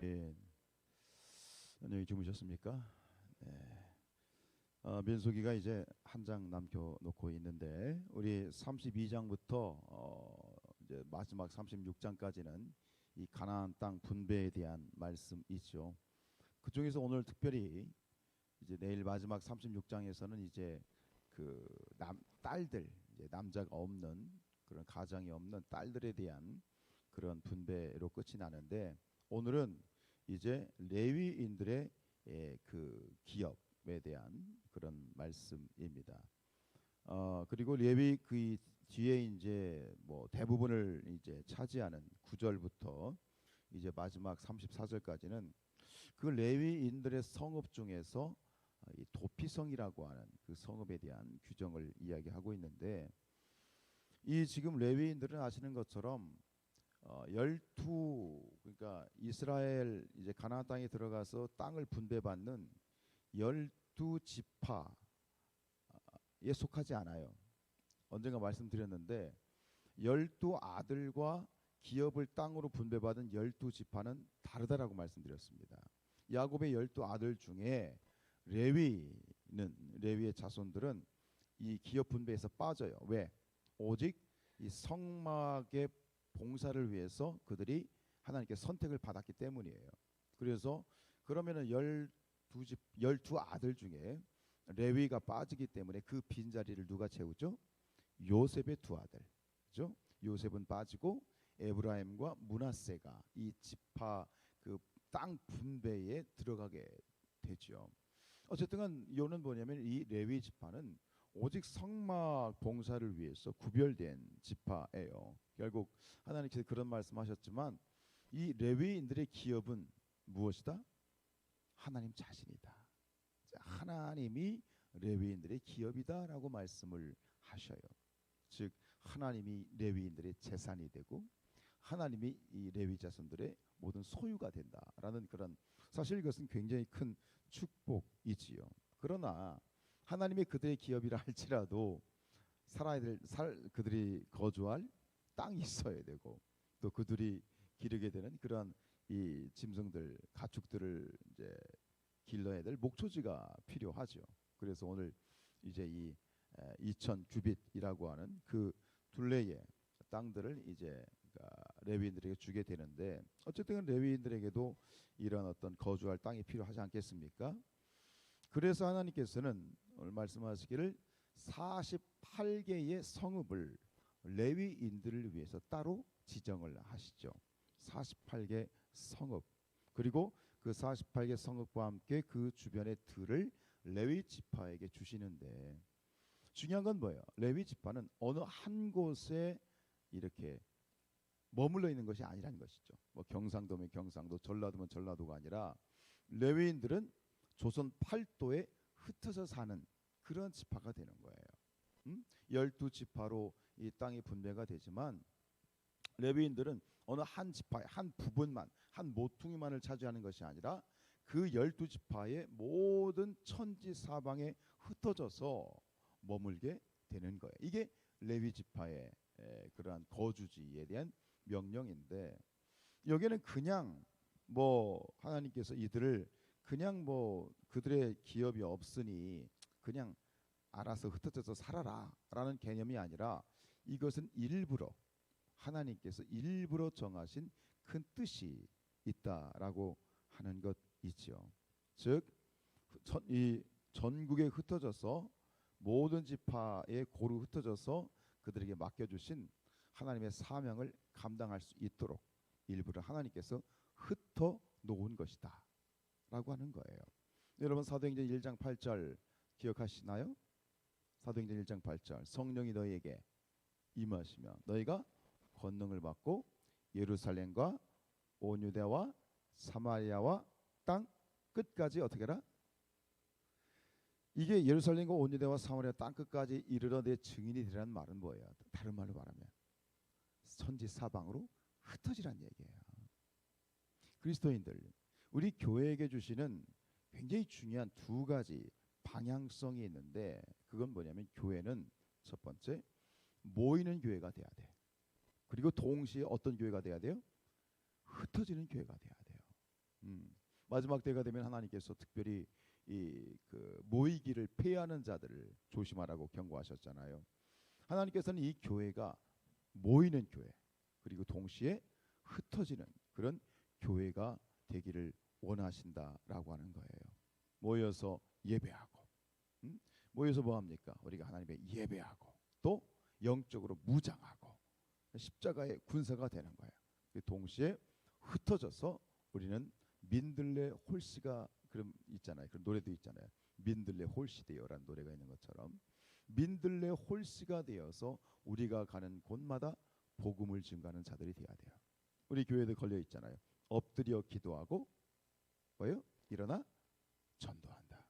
예, 안녕히 주무셨습니까? 네. 민수기가 이제 한 장 남겨놓고 있는데 우리 32장부터 이제 마지막 36장까지는 이 가나안 땅 분배에 대한 말씀이죠. 그 중에서 오늘 특별히 이제 내일 마지막 36장에서는 이제 그 딸들, 이제 남자가 없는 그런 가장이 없는 딸들에 대한 그런 분배로 끝이 나는데, 오늘은 이제 레위인들의 그 기업에 대한 그런 말씀입니다. 그리고 레위 그 뒤에 이제 뭐 대부분을 이제 차지하는 9절부터 이제 마지막 34절까지는 그 레위인들의 성읍 중에서 이 도피성이라고 하는 그 성읍에 대한 규정을 이야기하고 있는데, 이 지금 레위인들은 아시는 것처럼 열두, 그러니까 이스라엘 이제 가나안 땅에 들어가서 땅을 분배받는 열두 지파에 속하지 않아요. 언젠가 말씀드렸는데 열두 아들과 기업을 땅으로 분배받은 열두 지파는 다르다라고 말씀드렸습니다. 야곱의 열두 아들 중에 레위의 자손들은 이 기업 분배에서 빠져요. 왜? 오직 이 성막의 봉사를 위해서 그들이 하나님께 선택을 받았기 때문이에요. 그래서 그러면은 열두 아들 중에 레위가 빠지기 때문에 그 빈자리를 누가 채우죠? 요셉의 두 아들. 그죠? 요셉은 빠지고 에브라임과 므낫세가 이 지파 그 땅 분배에 들어가게 되죠. 어쨌든 이유는 뭐냐면 이 레위 지파는 오직 성막 봉사를 위해서 구별된 지파예요. 결국 하나님께서 그런 말씀하셨지만 이 레위인들의 기업은 무엇이다? 하나님 자신이다. 하나님이 레위인들의 기업이다라고 말씀을 하셔요. 즉 하나님이 레위인들의 재산이 되고 하나님이 이 레위 자손들의 모든 소유가 된다라는 그런, 사실 이것은 굉장히 큰 축복이지요. 그러나 하나님이 그들의 기업이라 할지라도 그들이 거주할 땅이 있어야 되고, 또 그들이 기르게 되는 그런 이 짐승들, 가축들을 이제 길러야 될 목초지가 필요하죠. 그래서 오늘 이제 이 2000 규빗이라고 하는 그 둘레의 땅들을 이제 레위인들에게 주게 되는데, 어쨌든 레위인들에게도 이런 어떤 거주할 땅이 필요하지 않겠습니까? 그래서 하나님께서는 오늘 말씀하시기를 48개의 성읍을 레위인들을 위해서 따로 지정을 하시죠. 48개 성읍. 그리고 그 48개 성읍과 함께 그 주변의 들을 레위 지파에게 주시는데, 중요한 건 뭐예요? 레위 지파는 어느 한 곳에 이렇게 머물러 있는 것이 아니라는 것이죠. 뭐 경상도면 경상도, 전라도면 전라도가 아니라 레위인들은 조선 팔도에 흩어져 사는 그런 지파가 되는 거예요. 12지파로 이 땅이 분배가 되지만 레위인들은 어느 한 지파의 한 부분만, 한 모퉁이만을 차지하는 것이 아니라 그 12지파의 모든 천지 사방에 흩어져서 머물게 되는 거예요. 이게 레위 지파의 그러한 거주지에 대한 명령인데, 여기는 그냥 뭐 하나님께서 이들을 그냥 뭐 그들의 기업이 없으니 그냥 알아서 흩어져서 살아라라는 개념이 아니라, 이것은 일부러 하나님께서 일부러 정하신 큰 뜻이 있다라고 하는 것이지요. 즉, 이 전국에 흩어져서 모든 지파에 고루 흩어져서 그들에게 맡겨주신 하나님의 사명을 감당할 수 있도록 일부러 하나님께서 흩어 놓은 것이다 라고 하는 거예요. 여러분, 사도행전 1장 8절 기억하시나요? 사도행전 1장 8절, 성령이 너희에게 임하시며 너희가 권능을 받고 예루살렘과 온 유대와 사마리아와 땅 끝까지 어떻게 해라? 이게 예루살렘과 온 유대와 사마리아 땅 끝까지 이르러 내 증인이 되라는 말은 뭐예요? 다른 말로 말하면 천지 사방으로 흩어지란 얘기예요. 그리스도인들, 우리 교회에게 주시는 굉장히 중요한 두 가지 방향성이 있는데, 그건 뭐냐면 교회는 첫 번째 모이는 교회가 돼야 돼. 그리고 동시에 어떤 교회가 돼야 돼요? 흩어지는 교회가 돼야 돼요. 마지막 때가 되면 하나님께서 특별히 이 그 모이기를 패하는 자들을 조심하라고 경고하셨잖아요. 하나님께서는 이 교회가 모이는 교회 그리고 동시에 흩어지는 그런 교회가 되기를 원하신다라고 하는 거예요. 모여서 예배하고, 모여서 뭐 합니까? 우리가 하나님의 예배하고 또 영적으로 무장하고 십자가의 군사가 되는 거예요. 동시에 흩어져서 우리는 민들레 홀씨가 그럼 있잖아요. 그런 노래도 있잖아요. 민들레 홀씨 되어라는 노래가 있는 것처럼 민들레 홀씨가 되어서 우리가 가는 곳마다 복음을 증거하는 자들이 되어야 돼요. 우리 교회도 걸려 있잖아요. 엎드려 기도하고 뭐요? 일어나 전도한다.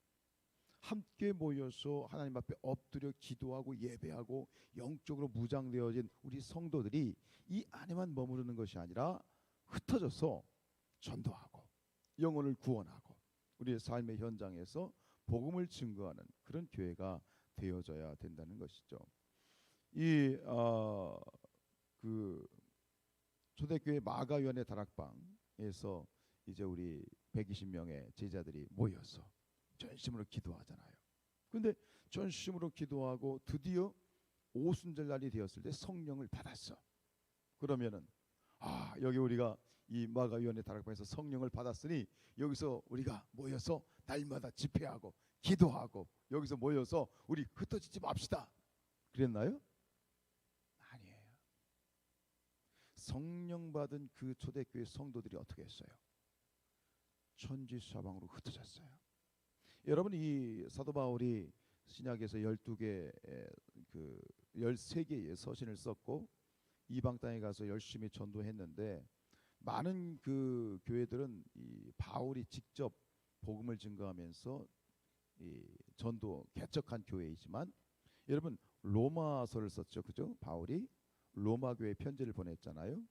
함께 모여서 하나님 앞에 엎드려 기도하고 예배하고 영적으로 무장되어진 우리 성도들이 이 안에만 머무르는 것이 아니라 흩어져서 전도하고 영혼을 구원하고 우리의 삶의 현장에서 복음을 증거하는 그런 교회가 되어져야 된다는 것이죠. 그 초대교회 마가위원회 다락방에서 이제 우리 120명의 제자들이 모여서 전심으로 기도하잖아요. 근데 전심으로 기도하고 드디어 오순절 날이 되었을 때 성령을 받았어. 그러면은 여기 우리가 이 마가위원회 다락방에서 성령을 받았으니 여기서 우리가 모여서 날마다 집회하고 기도하고 여기서 모여서 우리 흩어지지 맙시다. 그랬나요? 아니에요. 성령 받은 그 초대교회 성도들이 어떻게 했어요? 천지사방으로 흩어졌어요. 여러분 이 사도 바울이 신약에서 12개 그 13개의 서신을 썼고 이방 땅에 가서 열심히 전도했는데 많은 그 교회들은 이 바울이 직접 복음을 증거하면서 이 전도 개척한 교회이지만 여러분 로마서를 썼죠. 그죠? 바울이 로마 교회에 편지를 보냈잖아요.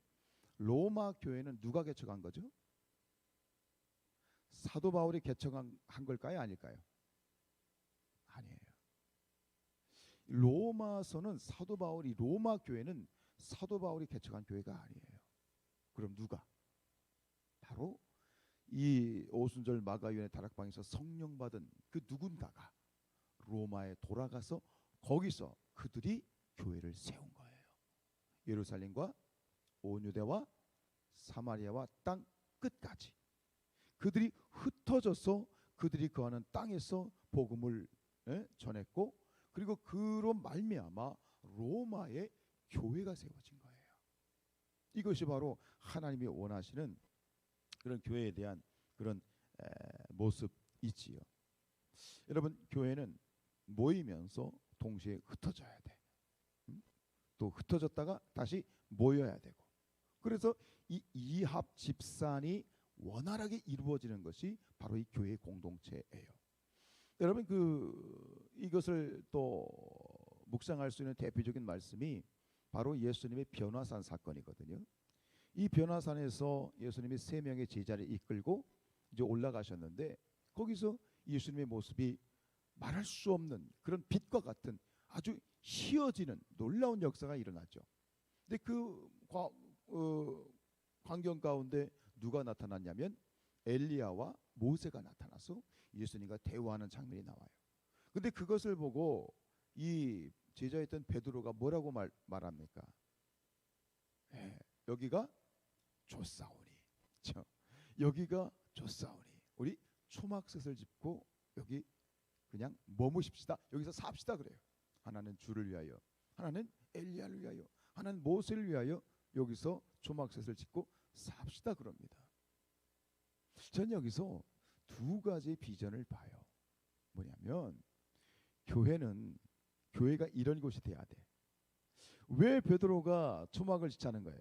로마 교회는 누가 개척한 거죠? 사도 바울이 개척한 걸까요? 아닐까요? 아니에요. 로마서는 사도 바울이 로마 교회는 사도 바울이 개척한 교회가 아니에요. 그럼 누가? 바로 이 오순절 마가위원회 다락방에서 성령 받은 그 누군가가 로마에 돌아가서 거기서 그들이 교회를 세운 거예요. 예루살렘과 온 유대와 사마리아와 땅 끝까지 그들이 흩어져서 그들이 거하는 땅에서 복음을 전했고 그리고 그로 말미암아 로마의 교회가 세워진 거예요. 이것이 바로 하나님이 원하시는 그런 교회에 대한 그런 모습이지요. 여러분 교회는 모이면서 동시에 흩어져야 돼. 또 흩어졌다가 다시 모여야 되고 그래서 이 이합 집산이 원활하게 이루어지는 것이 바로 이 교회 공동체예요. 여러분 이것을 또 묵상할 수 있는 대표적인 말씀이 바로 예수님의 변화산 사건이거든요. 이 변화산에서 예수님이 3명의 제자를 이끌고 이제 올라가셨는데 거기서 예수님의 모습이 말할 수 없는 그런 빛과 같은 아주 희어지는 놀라운 역사가 일어났죠. 근데 광경 가운데 누가 나타났냐면 엘리야와 모세가 나타나서 예수님과 대화하는 장면이 나와요. 근데 그것을 보고 이 제자였던 베드로가 뭐라고 말합니까? 여기가 좋사오니, 여기가 좋사오니 우리 초막셋을 짚고 여기 그냥 머무십시다. 여기서 삽시다 그래요. 하나는 주를 위하여, 하나는 엘리야를 위하여, 하나는 모세를 위하여 여기서 초막셋을 짚고 삽시다 그럽니다. 전 여기서 두 가지 비전을 봐요. 뭐냐면 교회가 이런 곳이 돼야 돼. 왜 베드로가 초막을 짓자는 거예요?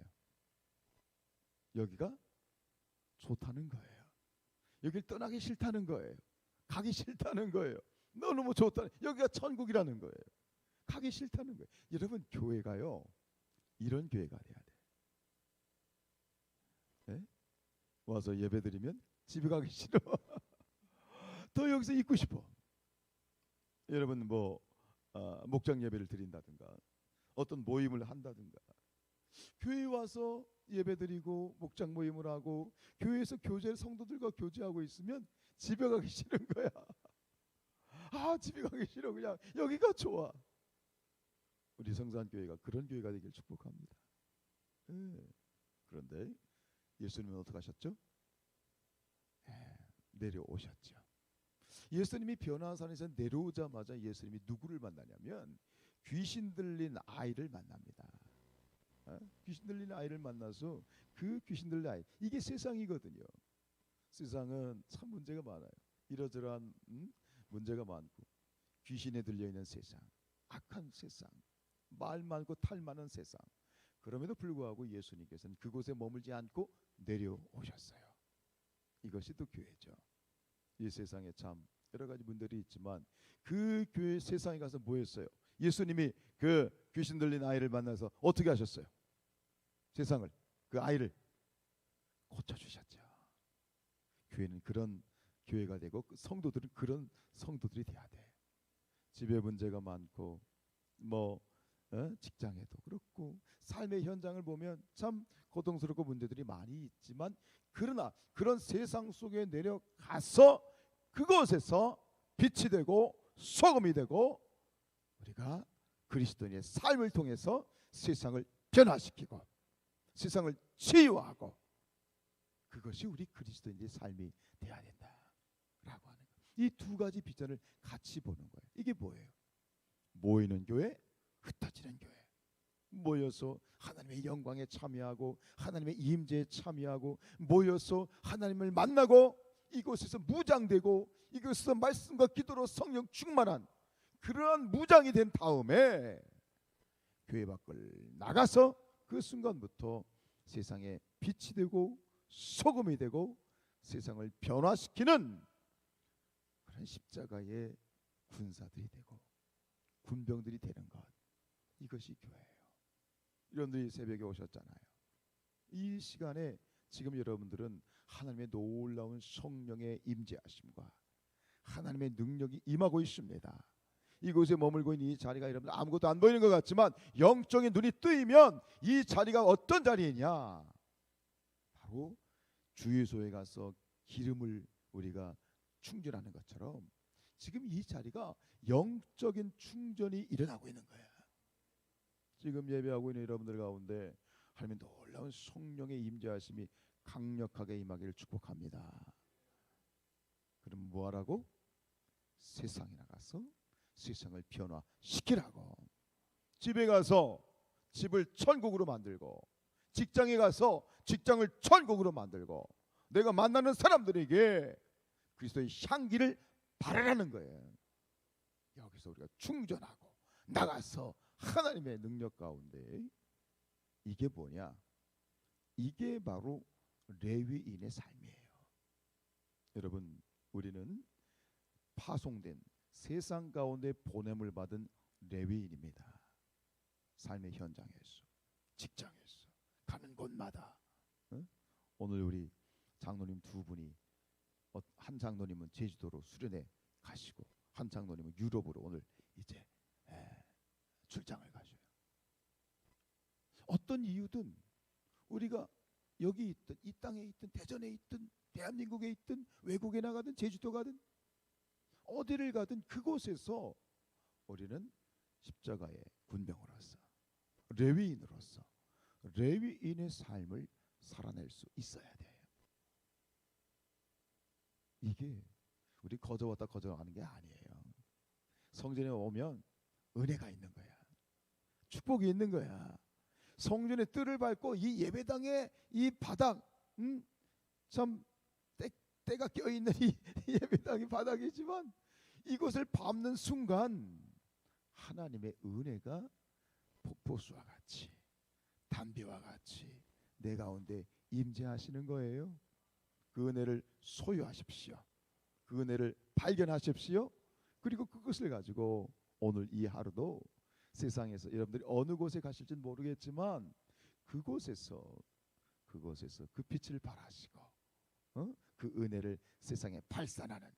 여기가 좋다는 거예요. 여길 떠나기 싫다는 거예요. 가기 싫다는 거예요. 너무 좋다. 여기가 천국이라는 거예요. 가기 싫다는 거예요. 여러분 교회가요 이런 교회가 돼야 돼. 네? 와서 예배드리면 집에 가기 싫어. 더 여기서 있고 싶어. 여러분 목장 예배를 드린다든가 어떤 모임을 한다든가 교회에 와서 예배드리고 목장 모임을 하고 교회에서 성도들과 교제하고 있으면 집에 가기 싫은 거야. 아, 집에 가기 싫어. 그냥 여기가 좋아. 우리 성산교회가 그런 교회가 되길 축복합니다. 그런데 예수님은 어떻게 하셨죠? 내려오셨죠. 예수님이 변화산에서 내려오자마자 예수님이 누구를 만나냐면 귀신 들린 아이를 만납니다. 귀신 들린 아이를 만나서 그 귀신 들린 아이, 이게 세상이거든요. 세상은 참 문제가 많아요. 이러저러한 문제가 많고 귀신에 들려있는 세상, 악한 세상, 말 많고 탈 많은 세상. 그럼에도 불구하고 예수님께서는 그곳에 머물지 않고 내려오셨어요. 이것이 또 교회죠. 이 세상에 참 여러 가지 문제들이 있지만 그 교회 세상에 가서 뭐 했어요? 예수님이 그 귀신 들린 아이를 만나서 어떻게 하셨어요? 세상을, 그 아이를 고쳐주셨죠. 교회는 그런 교회가 되고 성도들은 그런 성도들이 돼야 돼. 집에 문제가 많고 직장에도 그렇고 삶의 현장을 보면 참 고통스럽고 문제들이 많이 있지만 그러나 그런 세상 속에 내려가서 그곳에서 빛이 되고 소금이 되고 우리가 그리스도인의 삶을 통해서 세상을 변화시키고 세상을 치유하고 그것이 우리 그리스도인의 삶이 돼야 된다라고 하는 거예요. 이 두 가지 비전을 같이 보는 거예요. 이게 뭐예요? 모이는 교회, 흩어지는 교회. 모여서 하나님의 영광에 참여하고 하나님의 임재에 참여하고 모여서 하나님을 만나고 이곳에서 무장되고 이곳에서 말씀과 기도로 성령 충만한 그러한 무장이 된 다음에 교회 밖을 나가서 그 순간부터 세상에 빛이 되고 소금이 되고 세상을 변화시키는 그런 십자가의 군사들이 되고 군병들이 되는 것, 이것이 교회예요. 여러분들이 새벽에 오셨잖아요. 이 시간에 지금 여러분들은 하나님의 놀라운 성령의 임재하심과 하나님의 능력이 임하고 있습니다. 이곳에 머물고 있는 이 자리가 여러분 아무것도 안 보이는 것 같지만 영적인 눈이 뜨이면 이 자리가 어떤 자리이냐, 바로 주유소에 가서 기름을 우리가 충전하는 것처럼 지금 이 자리가 영적인 충전이 일어나고 있는 거야. 지금 예배하고 있는 여러분들 가운데 하나님의 놀라운 성령의 임재하심이 강력하게 임하기를 축복합니다. 그럼 뭐하라고? 세상에 나가서 세상을 변화시키라고. 집에 가서 집을 천국으로 만들고 직장에 가서 직장을 천국으로 만들고 내가 만나는 사람들에게 그리스도의 향기를 바라라는 거예요. 여기서 우리가 충전하고 나가서 하나님의 능력 가운데, 이게 뭐냐? 이게 바로 레위인의 삶이에요. 여러분, 우리는 파송된 세상 가운데 보냄을 받은 레위인입니다. 삶의 현장에서, 직장에서, 가는 곳마다. 오늘 우리 장로님 두 분이, 한 장로님은 제주도로 수련회 가시고 한 장로님은 유럽으로 오늘 이제 출장을 가셔요. 어떤 이유든 우리가 여기 있든 이 땅에 있든 대전에 있든 대한민국에 있든 외국에 나가든 제주도 가든 어디를 가든 그곳에서 우리는 십자가의 군병으로서 레위인으로서 레위인의 삶을 살아낼 수 있어야 돼요. 이게 우리 거저 왔다 거저 가는 게 아니에요. 성전에 오면 은혜가 있는 거야. 축복이 있는 거야. 성전의 뜰을 밟고 이 예배당의 이 바닥, 참 때가 껴있는 이 예배당이 바닥이지만 이곳을 밟는 순간 하나님의 은혜가 폭포수와 같이 담비와 같이 내 가운데 임재하시는 거예요. 그 은혜를 소유하십시오. 그 은혜를 발견하십시오. 그리고 그것을 가지고 오늘 이 하루도 세상에서 여러분들이 어느 곳에 가실지는 모르겠지만 그곳에서 그 빛을 발하시고 그 은혜를 세상에 발산하는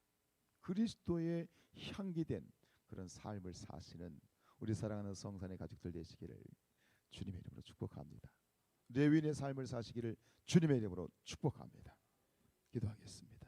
그리스도의 향기된 그런 삶을 사시는 우리 사랑하는 성산의 가족들 되시기를 주님의 이름으로 축복합니다. 레위인의 삶을 사시기를 주님의 이름으로 축복합니다. 기도하겠습니다.